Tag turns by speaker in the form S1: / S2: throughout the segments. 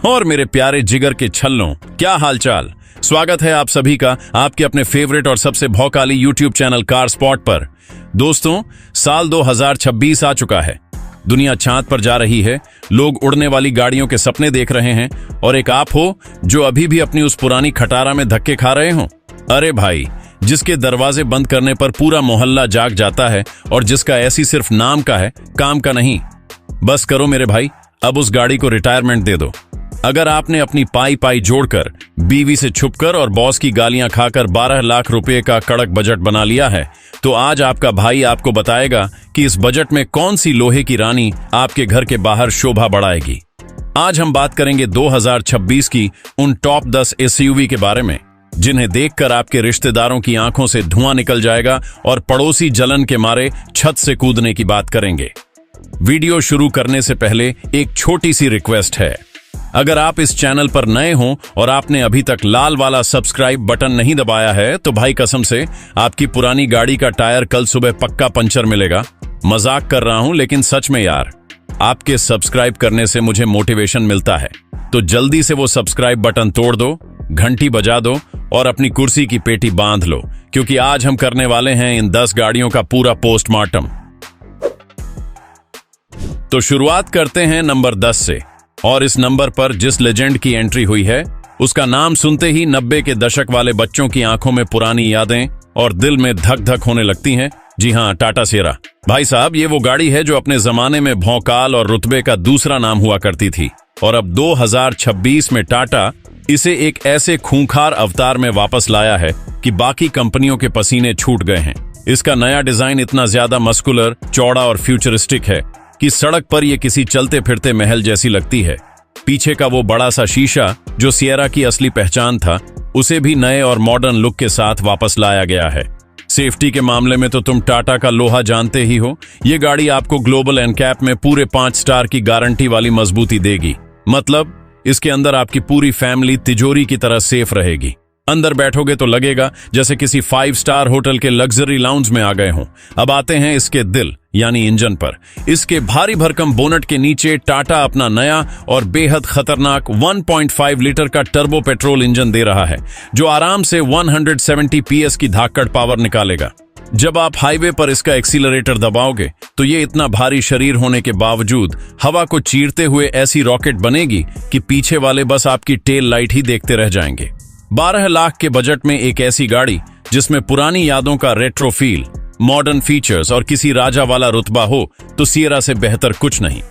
S1: और मेरे प्यारे जिगर के छल्लों, क्या हालचाल। स्वागत है आप सभी का आपके अपने फेवरेट और सबसे भौकाली यूट्यूब चैनल कार स्पॉट पर। दोस्तों, साल 2026 आ चुका है। दुनिया चांद पर जा रही है, लोग उड़ने वाली गाड़ियों के सपने देख रहे हैं और एक आप हो जो अभी भी अपनी उस पुरानी खटारा में धक्के खा रहे हो। अरे भाई, जिसके दरवाजे बंद करने पर पूरा मोहल्ला जाग जाता है और जिसका ऐसी सिर्फ नाम का है, काम का नहीं। बस करो मेरे भाई, अब उस गाड़ी को रिटायरमेंट दे दो। अगर आपने अपनी पाई जोड़कर, बीवी से छुपकर और बॉस की गालियां खाकर 12 लाख रुपए का कड़क बजट बना लिया है, तो आज आपका भाई आपको बताएगा कि इस बजट में कौन सी लोहे की रानी आपके घर के बाहर शोभा बढ़ाएगी। आज हम बात करेंगे 2026 की उन टॉप 10 एसयूवी के बारे में, जिन्हें देखकर आपके रिश्तेदारों की आंखों से धुआं निकल जाएगा और पड़ोसी जलन के मारे छत से कूदने की बात करेंगे। वीडियो शुरू करने से पहले एक छोटी सी रिक्वेस्ट है। अगर आप इस चैनल पर नए हो और आपने अभी तक लाल वाला सब्सक्राइब बटन नहीं दबाया है, तो भाई कसम से आपकी पुरानी गाड़ी का टायर कल सुबह पक्का पंचर मिलेगा। मजाक कर रहा हूं, लेकिन सच में यार, आपके सब्सक्राइब करने से मुझे मोटिवेशन मिलता है। तो जल्दी से वो सब्सक्राइब बटन तोड़ दो, घंटी बजा दो और अपनी कुर्सी की पेटी बांध लो, क्योंकि आज हम करने वाले हैं इन 10 गाड़ियों का पूरा पोस्टमार्टम। तो शुरुआत करते हैं नंबर 10 से, और इस नंबर पर जिस लेजेंड की एंट्री हुई है, उसका नाम सुनते ही 90 के दशक वाले बच्चों की आंखों में पुरानी यादें और दिल में धक धक होने लगती हैं। जी हां, टाटा सिएरा। भाई साहब, ये वो गाड़ी है जो अपने जमाने में भौकाल और रुतबे का दूसरा नाम हुआ करती थी, और अब 2026 में टाटा इसे एक ऐसे खूंखार अवतार में वापस लाया है कि बाकी कंपनियों के पसीने छूट गए हैं। इसका नया डिजाइन इतना ज्यादा मस्कुलर, चौड़ा और फ्यूचरिस्टिक है कि सड़क पर यह किसी चलते फिरते महल जैसी लगती है। पीछे का वो बड़ा सा शीशा जो सिएरा की असली पहचान था, उसे भी नए और मॉडर्न लुक के साथ वापस लाया गया है। सेफ्टी के मामले में तो तुम टाटा का लोहा जानते ही हो। ये गाड़ी आपको ग्लोबल एनकैप में पूरे 5 स्टार की गारंटी वाली मजबूती देगी। मतलब इसके अंदर आपकी पूरी फैमिली तिजोरी की तरह सेफ रहेगी। अंदर बैठोगे तो लगेगा जैसे किसी 5 स्टार होटल के लग्जरी लाउंज में आ गए हों। अब आते हैं इसके दिल यानी इंजन पर। इसके भारी भरकम बोनट के नीचे टाटा अपना नया और बेहद खतरनाक 1.5 लीटर का टर्बो पेट्रोल इंजन दे रहा है, जो आराम से 170 PS की धाकड़ पावर निकालेगा। जब आप हाईवे पर इसका एक्सीलरेटर दबाओगे तो ये इतना भारी शरीर होने के बावजूद हवा को चीरते हुए ऐसी रॉकेट बनेगी कि पीछे वाले बस आपकी टेल लाइट ही देखते रह जाएंगे। 12 लाख के बजट में एक ऐसी गाड़ी जिसमें पुरानी यादों का रेट्रो फील, मॉडर्न फीचर्स और किसी राजा वाला रुतबा हो, तो सिएरा से बेहतर कुछ नहीं।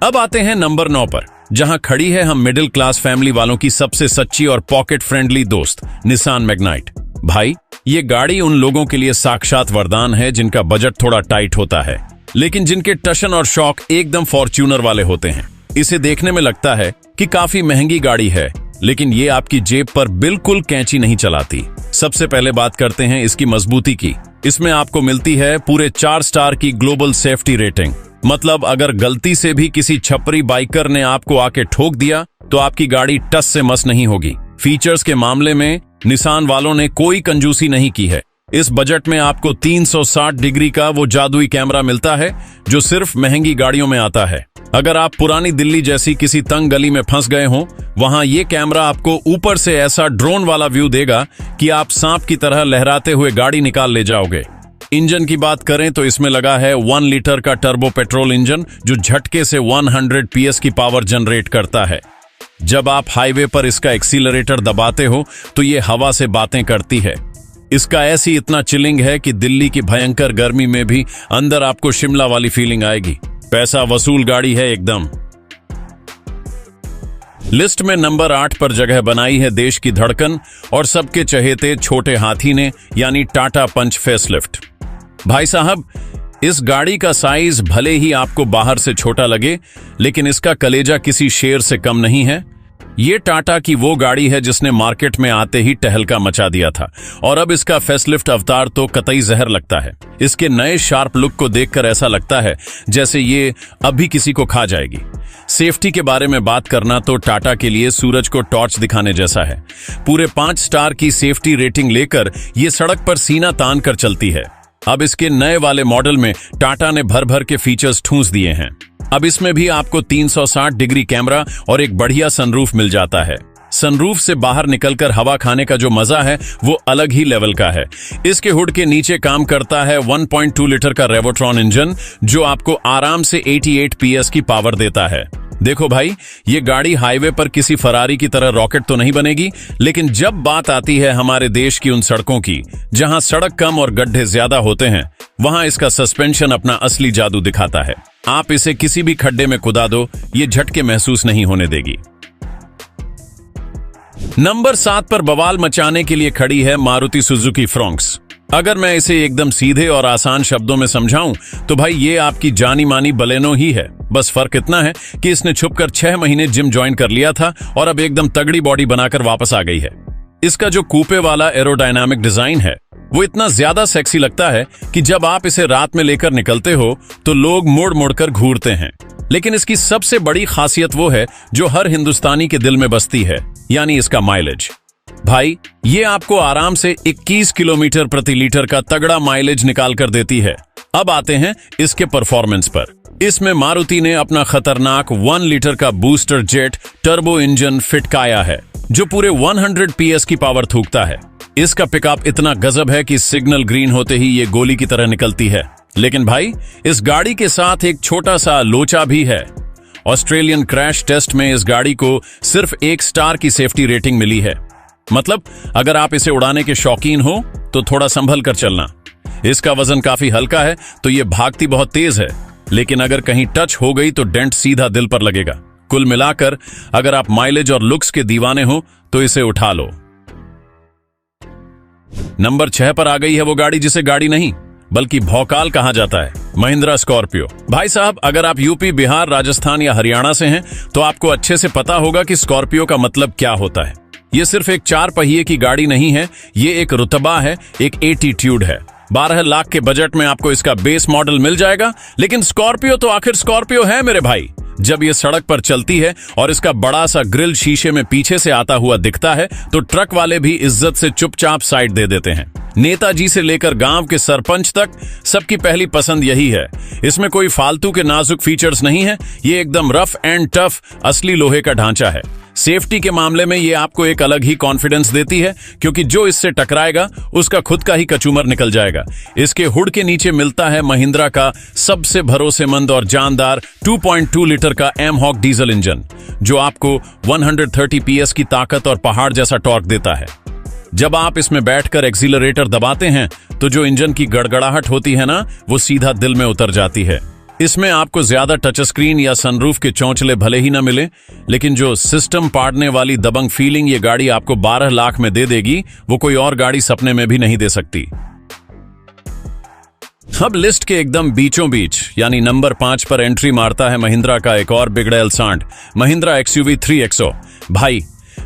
S1: अब आते हैं नंबर 9 पर, जहां खड़ी है हम मिडिल क्लास फैमिली वालों की सबसे सच्ची और पॉकेट फ्रेंडली दोस्त, निसान मैग्नाइट। भाई, ये गाड़ी उन लोगों के लिए साक्षात वरदान है जिनका बजट थोड़ा टाइट होता है, लेकिन जिनके टशन और शौक एकदम फॉर्च्यूनर वाले होते हैं। इसे देखने में लगता है कि काफी महंगी गाड़ी है, लेकिन ये आपकी जेब पर बिल्कुल कैंची नहीं चलाती। सबसे पहले बात करते हैं इसकी मजबूती की। इसमें आपको मिलती है पूरे 4 स्टार की ग्लोबल सेफ्टी रेटिंग। मतलब अगर गलती से भी किसी छपरी बाइकर ने आपको आके ठोक दिया तो आपकी गाड़ी टस से मस नहीं होगी। फीचर्स के मामले में निसान वालों ने कोई कंजूसी नहीं की है। इस बजट में आपको 360 डिग्री का वो जादुई कैमरा मिलता है जो सिर्फ महंगी गाड़ियों में आता है। अगर आप पुरानी दिल्ली जैसी किसी तंग गली में फंस गए हो, वहां ये कैमरा आपको ऊपर से ऐसा ड्रोन वाला व्यू देगा कि आप सांप की तरह लहराते हुए गाड़ी निकाल ले जाओगे। इंजन की बात करें तो इसमें लगा है 1 लीटर का टर्बो पेट्रोल इंजन जो झटके से 100 PS की पावर जनरेट करता है। जब आप हाईवे पर इसका एक्सीलरेटर दबाते हो तो ये हवा से बातें करती है। इसका ऐसी इतना चिलिंग है कि दिल्ली की भयंकर गर्मी में भी अंदर आपको शिमला वाली फीलिंग आएगी। पैसा वसूल गाड़ी है एकदम। लिस्ट में नंबर 8 पर जगह बनाई है देश की धड़कन और सबके चहेते छोटे हाथी ने, यानी टाटा पंच फेसलिफ्ट। भाई साहब, इस गाड़ी का साइज भले ही आपको बाहर से छोटा लगे, लेकिन इसका कलेजा किसी शेर से कम नहीं है। ये टाटा की वो गाड़ी है जिसने मार्केट में आते ही टहलका मचा दिया था, और अब इसका फेसलिफ्ट अवतार तो कतई जहर लगता है। इसके नए शार्प लुक को देखकर ऐसा लगता है जैसे ये अभी किसी को खा जाएगी। सेफ्टी के बारे में बात करना तो टाटा के लिए सूरज को टॉर्च दिखाने जैसा है। पूरे 5 स्टार की सेफ्टी रेटिंग लेकर ये सड़क पर सीना तान कर चलती है। अब इसके नए वाले मॉडल में टाटा ने भर भर के फीचर्स ठूंस दिए हैं। अब इसमें भी आपको 360 डिग्री कैमरा और एक बढ़िया सनरूफ मिल जाता है। सनरूफ से बाहर निकलकर हवा खाने का जो मजा है वो अलग ही लेवल का है। इसके हुड के नीचे काम करता है 1.2 लीटर का रेवोट्रॉन इंजन, जो आपको आराम से 88 PS की पावर देता है। देखो भाई, ये गाड़ी हाईवे पर किसी फरारी की तरह रॉकेट तो नहीं बनेगी, लेकिन जब बात आती है हमारे देश की उन सड़कों की जहां सड़क कम और गड्ढे ज्यादा होते हैं, वहां इसका सस्पेंशन अपना असली जादू दिखाता है। आप इसे किसी भी खड्डे में कुदा दो, ये झटके महसूस नहीं होने देगी। नंबर 7 पर बवाल मचाने के लिए खड़ी है मारुति सुजुकी फ्रोंक्स। अगर मैं इसे एकदम सीधे और आसान शब्दों में समझाऊं तो भाई ये आपकी जानी मानी बलेनो ही है। बस फर्क इतना है कि इसने छुपकर 6 महीने जिम ज्वाइन कर लिया था और अब एकदम तगड़ी बॉडी बनाकर वापस आ गई है। इसका जो कूपे वाला एरोडायनामिक डिजाइन है वो इतना ज्यादा सेक्सी लगता है कि जब आप इसे रात में लेकर निकलते हो तो लोग मुड़ मुड़कर घूरते हैं। लेकिन इसकी सबसे बड़ी खासियत वो है जो हर हिंदुस्तानी के दिल में बसती है, यानी इसका माइलेज। भाई ये आपको आराम से 21 किलोमीटर प्रति लीटर का तगड़ा माइलेज निकाल कर देती है। अब आते हैं इसके परफॉर्मेंस पर। इसमें मारुति ने अपना खतरनाक 1 लीटर का booster jet turbo engine fit किया है, जो पूरे 100 PS की पावर थूकता है। इसका पिकअप इतना गजब है कि सिग्नल ग्रीन होते ही ये गोली की तरह निकलती है। लेकिन भाई इस गाड़ी के साथ एक छोटा सा लोचा भी है। ऑस्ट्रेलियन क्रैश टेस्ट में इस गाड़ी को सिर्फ 1 स्टार की सेफ्टी रेटिंग मिली है। मतलब अगर आप इसे उड़ाने के शौकीन हो तो थोड़ा संभल कर चलना। इसका वजन काफी हल्का है तो ये भागती बहुत तेज है, लेकिन अगर कहीं टच हो गई तो डेंट सीधा दिल पर लगेगा। कुल मिलाकर अगर आप माइलेज और लुक्स के दीवाने हो तो इसे उठा लो। नंबर 6 पर आ गई है वो गाड़ी जिसे गाड़ी नहीं बल्कि भौकाल कहा जाता है, महिंद्रा स्कॉर्पियो। भाई साहब, अगर आप यूपी, बिहार, राजस्थान या हरियाणा से हैं तो आपको अच्छे से पता होगा कि स्कॉर्पियो का मतलब क्या होता है। ये सिर्फ एक 4 पहिए की गाड़ी नहीं है, ये एक रुतबा है, एक एटीट्यूड है। 12 लाख के बजट में आपको इसका बेस मॉडल मिल जाएगा, लेकिन स्कॉर्पियो तो आखिर स्कॉर्पियो है मेरे भाई। जब ये सड़क पर चलती है और इसका बड़ा सा ग्रिल शीशे में पीछे से आता हुआ दिखता है तो ट्रक वाले भी इज्जत से चुपचाप साइड दे देते हैं। नेताजी से लेकर गांव के सरपंच तक सबकी पहली पसंद यही है। इसमें कोई फालतू के नाजुक फीचर्स नहीं है, ये एकदम रफ एंड टफ असली लोहे का ढांचा है। सेफ्टी के मामले में ये आपको एक अलग ही कॉन्फिडेंस देती है, क्योंकि जो इससे टकराएगा उसका खुद का ही कचूमर निकल जाएगा। इसके हुड के नीचे मिलता है महिंद्रा का सबसे भरोसेमंद और जानदार 2.2 लीटर का एमहॉक डीजल इंजन, जो आपको 130 PS की ताकत और पहाड़ जैसा टॉर्क देता है। जब आप इसमें बैठकर एक्सीलरेटर दबाते हैं तो जो इंजन की गड़गड़ाहट होती है ना, वो सीधा दिल में उतर जाती है। इसमें आपको ज्यादा टच स्क्रीन या सनरूफ के चौंचले भले ही ना मिले, लेकिन जो सिस्टम पाड़ने वाली दबंग फीलिंग ये गाड़ी आपको 12 लाख में दे देगी, वो कोई और गाड़ी सपने में भी नहीं दे सकती। अब लिस्ट के एकदम बीचों बीच यानी नंबर 5 पर एंट्री मारता है महिंद्रा का एक और बिगड़ैल सांड, महिंद्रा XUV 3XO। भाई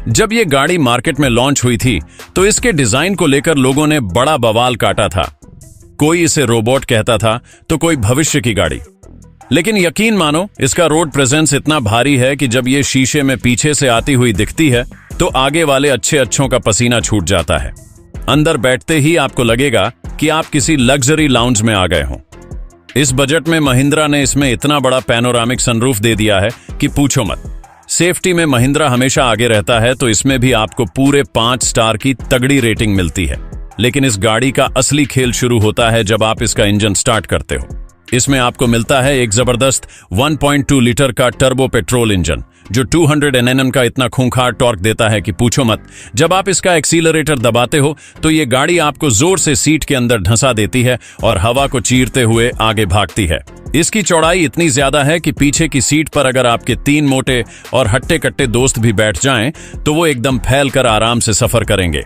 S1: जब ये गाड़ी मार्केट में लॉन्च हुई थी तो इसके डिजाइन को लेकर लोगों ने बड़ा बवाल काटा था। कोई इसे रोबोट कहता था तो कोई भविष्य की गाड़ी। लेकिन यकीन मानो, इसका रोड प्रेजेंस इतना भारी है कि जब ये शीशे में पीछे से आती हुई दिखती है तो आगे वाले अच्छों का पसीना छूट जाता है। अंदर बैठते ही आपको लगेगा कि आप किसी लग्जरी लाउंज में आ गए हों। इस बजट में महिंद्रा ने इसमें इतना बड़ा पैनोरामिक सनरूफ दे दिया है कि पूछो मत। सेफ्टी में महिंद्रा हमेशा आगे रहता है, तो इसमें भी आपको पूरे 5 स्टार की तगड़ी रेटिंग मिलती है। लेकिन इस गाड़ी का असली खेल शुरू होता है जब आप इसका इंजन स्टार्ट करते हो। इसमें आपको मिलता है एक जबरदस्त 1.2 लीटर का टर्बो पेट्रोल इंजन, जो 200 Nm का इतना खूंखार टॉर्क देता है कि पूछो मत। जब आप इसका एक्सीलरेटर दबाते हो तो ये गाड़ी आपको जोर से सीट के अंदर धंसा देती है और हवा को चीरते हुए आगे भागती है। इसकी चौड़ाई इतनी ज्यादा है कि पीछे की सीट पर अगर आपके 3 मोटे और हट्टे कट्टे दोस्त भी बैठ जाएं तो वो एकदम फैल कर आराम से सफर करेंगे।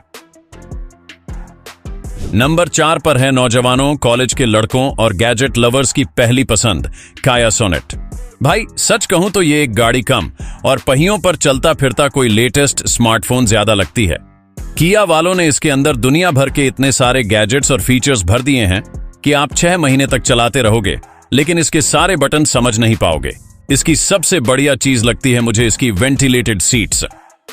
S1: नंबर 4 पर है नौजवानों, कॉलेज के लड़कों और गैजेट लवर्स की पहली पसंद, काया सोनेट। भाई सच कहूं तो ये एक गाड़ी कम और पहियों पर चलता फिरता कोई लेटेस्ट स्मार्टफोन ज्यादा लगती है। किया वालों ने इसके अंदर दुनिया भर के इतने सारे गैजेट्स और फीचर्स भर दिए हैं कि आप 6 महीने तक चलाते रहोगे, लेकिन इसके सारे बटन समझ नहीं पाओगे। इसकी सबसे बढ़िया चीज लगती है मुझे इसकी वेंटिलेटेड सीट्स।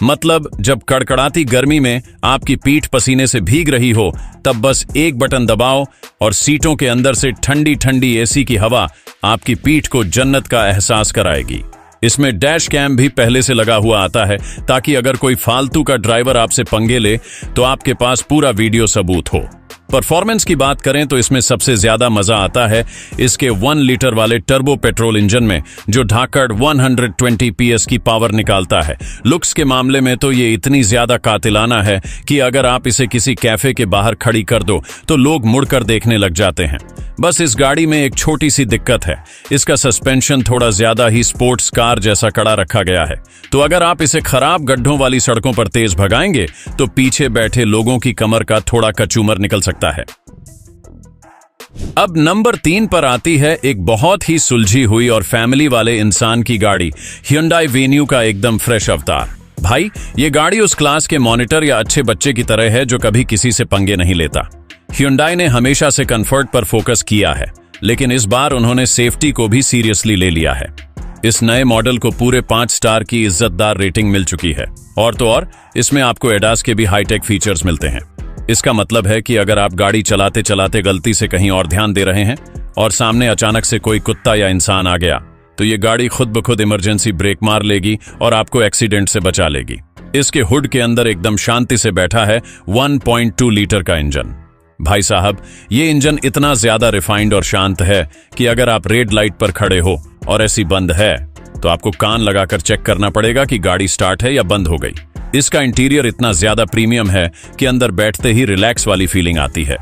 S1: मतलब जब कड़कड़ाती गर्मी में आपकी पीठ पसीने से भीग रही हो, तब बस एक बटन दबाओ और सीटों के अंदर से ठंडी ठंडी एसी की हवा आपकी पीठ को जन्नत का एहसास कराएगी। इसमें डैश कैम भी पहले से लगा हुआ आता है, ताकि अगर कोई फालतू का ड्राइवर आपसे पंगे ले तो आपके पास पूरा वीडियो सबूत हो। परफॉर्मेंस की बात करें तो इसमें सबसे ज्यादा मजा आता है इसके 1 लीटर वाले टर्बो पेट्रोल इंजन में, जो ढाकड़ 120 PS की पावर निकालता है। लुक्स के मामले में तो ये इतनी ज्यादा कातिलाना है कि अगर आप इसे किसी कैफे के बाहर खड़ी कर दो तो लोग मुड़कर देखने लग जाते हैं। बस इस गाड़ी में एक छोटी सी दिक्कत है, इसका सस्पेंशन थोड़ा ज्यादा ही स्पोर्ट्स कार जैसा कड़ा रखा गया है। तो अगर आप इसे खराब गड्ढों वाली सड़कों पर तेज भगाएंगे तो पीछे बैठे लोगों की कमर का थोड़ा कचूमर निकल सकता है। अब नंबर 3 पर आती है एक बहुत ही सुलझी हुई और फैमिली वाले इंसान की गाड़ी, Hyundai Venue का एकदम फ्रेश अवतार। भाई, ये गाड़ी उस क्लास के मॉनिटर या अच्छे बच्चे की तरह है जो कभी किसी से पंगे नहीं लेता। Hyundai ने हमेशा से कंफर्ट पर फोकस किया है, लेकिन इस बार उन्होंने सेफ्टी को भी सीरियसली ले लिया है। इस नए मॉडल को पूरे 5 स्टार की इज्जतदार रेटिंग मिल चुकी है, और तो और इसमें आपको एडास के भी हाईटेक फीचर्स मिलते हैं। इसका मतलब है कि अगर आप गाड़ी चलाते चलाते गलती से कहीं और ध्यान दे रहे हैं और सामने अचानक से कोई कुत्ता या इंसान आ गया, तो ये गाड़ी खुद ब खुद इमरजेंसी ब्रेक मार लेगी और आपको एक्सीडेंट से बचा लेगी। इसके हुड के अंदर एकदम शांति से बैठा है 1.2 लीटर का इंजन। भाई साहब, ये इंजन इतना ज्यादा रिफाइंड और शांत है कि अगर आप रेड लाइट पर खड़े हो और ऐसी बंद है तो आपको कान लगाकर चेक करना पड़ेगा कि गाड़ी स्टार्ट है या बंद हो गई। इसका इंटीरियर इतना ज्यादा प्रीमियम है कि अंदर बैठते ही रिलैक्स वाली फीलिंग आती है।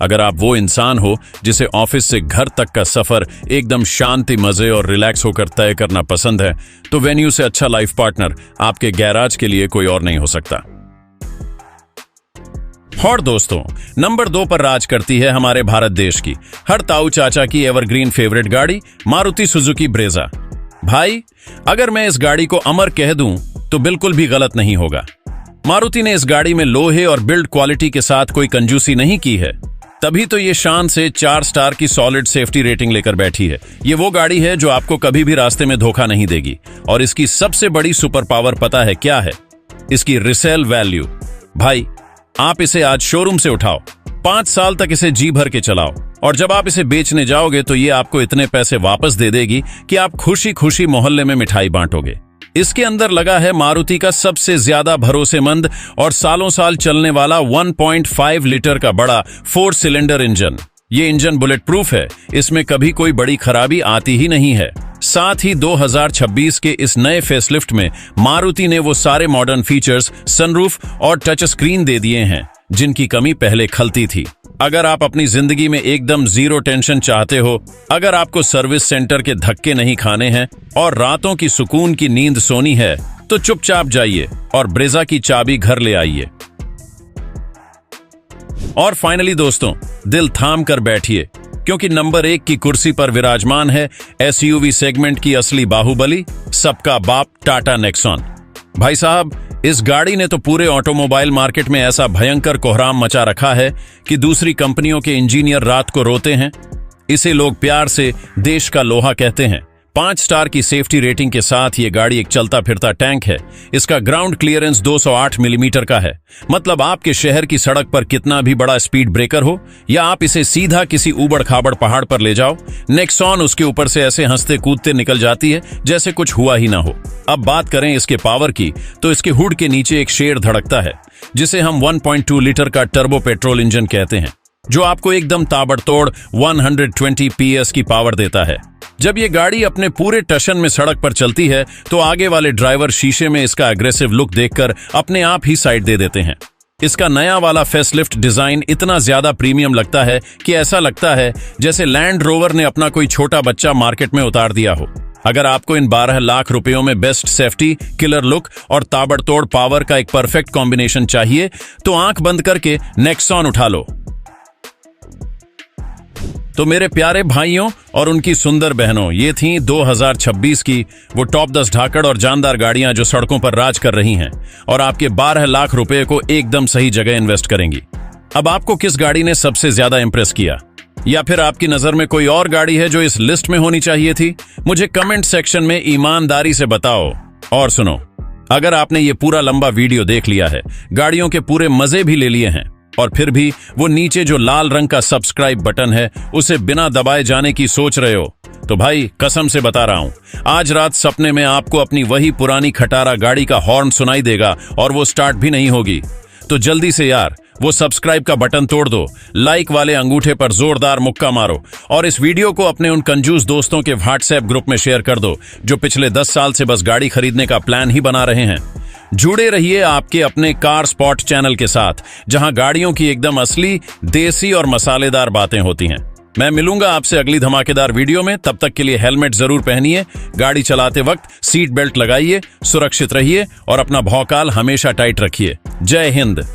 S1: अगर आप वो इंसान हो जिसे ऑफिस से घर तक का सफर एकदम शांति, मजे और रिलैक्स होकर तय करना पसंद है, तो वेन्यू से अच्छा लाइफ पार्टनर आपके गैराज के लिए कोई और नहीं हो सकता। और दोस्तों, नंबर 2 पर राज करती है हमारे भारत देश की हर ताऊ चाचा की एवरग्रीन फेवरेट गाड़ी, मारुति सुजुकी ब्रेजा। भाई, अगर मैं इस गाड़ी को अमर कह दूं तो बिल्कुल भी गलत नहीं होगा। मारुति ने इस गाड़ी में लोहे और बिल्ड क्वालिटी के साथ कोई कंजूसी नहीं की है, तभी तो ये शान से 4 स्टार की सॉलिड सेफ्टी रेटिंग लेकर बैठी है। ये वो गाड़ी है जो आपको कभी भी रास्ते में धोखा नहीं देगी। और इसकी सबसे बड़ी सुपर पावर पता है क्या है? इसकी रिसेल वैल्यू। भाई, आप इसे आज शोरूम से उठाओ, 5 साल तक इसे जी भर के चलाओ, और जब आप इसे बेचने जाओगे तो ये आपको इतने पैसे वापस दे देगी कि आप खुशी खुशी मोहल्ले में मिठाई बांटोगे। इसके अंदर लगा है मारुति का सबसे ज्यादा भरोसेमंद और सालों साल चलने वाला 1.5 लीटर का बड़ा 4 सिलेंडर इंजन। ये इंजन बुलेट प्रूफ है, इसमें कभी कोई बड़ी खराबी आती ही नहीं है। साथ ही 2026 के इस नए फेसलिफ्ट में मारुति ने वो सारे मॉडर्न फीचर्स, सनरूफ और टच स्क्रीन दे दिए हैं जिनकी कमी पहले खलती थी। अगर आप अपनी जिंदगी में एकदम जीरो टेंशन चाहते हो, अगर आपको सर्विस सेंटर के धक्के नहीं खाने हैं और रातों की सुकून की नींद सोनी है, तो चुपचाप जाइए और ब्रेजा की चाबी घर ले आइए। और फाइनली दोस्तों, दिल थाम कर बैठिए, क्योंकि नंबर 1 की कुर्सी पर विराजमान है एसयूवी सेगमेंट की असली बाहुबली, सबका बाप टाटा नेक्सॉन। भाई साहब, इस गाड़ी ने तो पूरे ऑटोमोबाइल मार्केट में ऐसा भयंकर कोहराम मचा रखा है कि दूसरी कंपनियों के इंजीनियर रात को रोते हैं। इसे लोग प्यार से देश का लोहा कहते हैं। 5 स्टार की सेफ्टी रेटिंग के साथ ये गाड़ी एक चलता फिरता टैंक है। इसका ग्राउंड क्लियरेंस 208 मिलीमीटर का है। मतलब आपके शहर की सड़क पर कितना भी बड़ा स्पीड ब्रेकर हो, या आप इसे सीधा किसी ऊबड़ खाबड़ पहाड़ पर ले जाओ, नेक्सॉन उसके ऊपर से ऐसे हंसते कूदते निकल जाती है जैसे कुछ हुआ ही ना हो। अब बात करें इसके पावर की, तो इसके हुड के नीचे एक शेर धड़कता है, जिसे हम 1.2 लीटर का टर्बो पेट्रोल इंजन कहते हैं, जो आपको एकदम ताबड़तोड़ 120 PS की पावर देता है। जब ये गाड़ी अपने पूरे टशन में सड़क पर चलती है तो आगे वाले ड्राइवर शीशे में इसका एग्रेसिव लुक देखकर अपने आप ही साइड दे देते हैं। इसका नया वाला फेसलिफ्ट डिजाइन इतना ज्यादा प्रीमियम लगता है कि ऐसा लगता है जैसे लैंड रोवर ने अपना कोई छोटा बच्चा मार्केट में उतार दिया हो। अगर आपको इन 12 लाख रुपयों में बेस्ट सेफ्टी, किलर लुक और ताबड़तोड़ पावर का एक परफेक्ट कॉम्बिनेशन चाहिए, तो आंख बंद करके नेक्सॉन उठा लो। तो मेरे प्यारे भाइयों और उनकी सुंदर बहनों, ये थीं 2026 की वो टॉप 10 धाकड़ और जानदार गाड़ियां जो सड़कों पर राज कर रही हैं और आपके 12 लाख रुपए को एकदम सही जगह इन्वेस्ट करेंगी। अब आपको किस गाड़ी ने सबसे ज्यादा इंप्रेस किया, या फिर आपकी नजर में कोई और गाड़ी है जो इस लिस्ट में होनी चाहिए थी? मुझे कमेंट सेक्शन में ईमानदारी से बताओ। और सुनो, अगर आपने ये पूरा लंबा वीडियो देख लिया है, गाड़ियों के पूरे मजे भी ले लिए हैं, और फिर भी वो नीचे जो लाल रंग का सब्सक्राइब बटन है उसे बिना दबाए जाने की सोच रहे हो, तो भाई कसम से बता रहा हूं, आज रात सपने में आपको अपनी वही पुरानी खटारा गाड़ी का हॉर्न सुनाई देगा और वो स्टार्ट भी नहीं होगी। तो जल्दी से यार वो सब्सक्राइब का बटन तोड़ दो, लाइक वाले अंगूठे पर जोरदार मुक्का मारो और इस वीडियो को अपने उन कंजूस दोस्तों के व्हाट्सएप ग्रुप में शेयर कर दो जो पिछले 10 साल से बस गाड़ी खरीदने का प्लान ही बना रहे हैं। जुड़े रहिए आपके अपने कार स्पॉट चैनल के साथ, जहां गाड़ियों की एकदम असली, देसी और मसालेदार बातें होती हैं। मैं मिलूंगा आपसे अगली धमाकेदार वीडियो में। तब तक के लिए हेलमेट जरूर पहनिए, गाड़ी चलाते वक्त सीट बेल्ट लगाइए, सुरक्षित रहिए और अपना भौकाल हमेशा टाइट रखिए। जय हिंद।